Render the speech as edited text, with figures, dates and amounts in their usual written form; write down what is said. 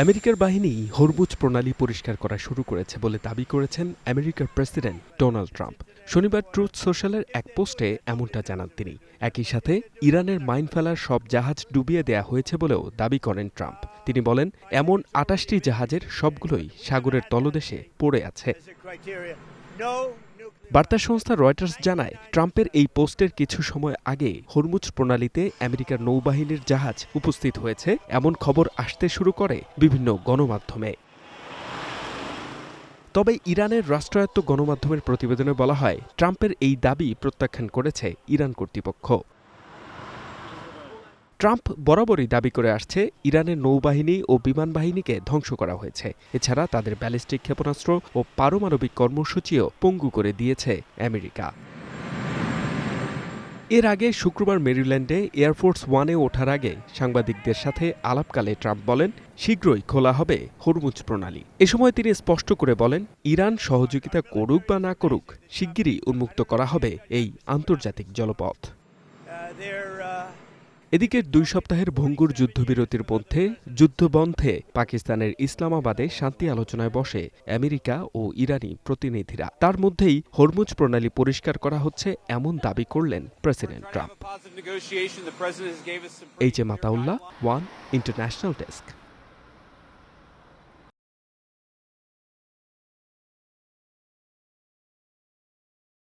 আমেরিকার বাহিনী হরমুজ প্রণালী পরিষ্কার করা শুরু করেছে বলে দাবি করেছেন আমেরিকার প্রেসিডেন্ট ডোনাল্ড ট্রাম্প। শনিবার ট্রুথ সোশ্যালের এক পোস্টে এমনটা জানান তিনি। একই সাথে ইরানের মাইন ফেলার সব জাহাজ ডুবিয়ে দেয়া হয়েছে বলেও দাবি করেন ট্রাম্প। তিনি বলেন, এমন ২৮টি জাহাজের সবগুলোই সাগরের তলদেশে পড়ে আছে। বার্তা সংস্থা রয়টার্স জানায়, ট্রাম্পের এই পোস্টের কিছু সময় আগে হরমুজ প্রণালীতে আমেরিকার নৌবাহিনীর জাহাজ উপস্থিত হয়েছে এমন খবর আসতে শুরু করে বিভিন্ন গণমাধ্যমে। তবে ইরানের রাষ্ট্রায়ত্ত গণমাধ্যমের প্রতিবেদনে বলা হয়, ট্রাম্পের এই দাবি প্রত্যাখ্যান করেছে ইরান কর্তৃপক্ষ। ট্রাম্প বরাবরই দাবি করে আসছে, ইরানের নৌবাহিনী ও বিমান বাহিনীকে ধ্বংস করা হয়েছে। এছাড়া তাদের ব্যালিস্টিক ক্ষেপণাস্ত্র ও পারমাণবিক কর্মসূচিও পঙ্গু করে দিয়েছে আমেরিকা। এর আগে শুক্রবার মেরিল্যান্ডে এয়ারফোর্স ওয়ানে ওঠার আগে সাংবাদিকদের সাথে আলাপকালে ট্রাম্প বলেন, শীঘ্রই খোলা হবে হরমুজ প্রণালী। এ সময় তিনি স্পষ্ট করে বলেন, ইরান সহযোগিতা করুক বা না করুক, শিগগিরই উন্মুক্ত করা হবে এই আন্তর্জাতিক জলপথ। এদিকে ২ সপ্তাহের ভঙ্গুর যুদ্ধবিরতির মধ্যে যুদ্ধবন্ধে পাকিস্তানের ইসলামাবাদে শান্তি আলোচনায় বসে আমেরিকা ও ইরানি প্রতিনিধিরা। তার মধ্যেই হরমুজ প্রণালী পরিষ্কার করা হচ্ছে এমন দাবি করলেন president Trump. H M Ataullah, one international desk.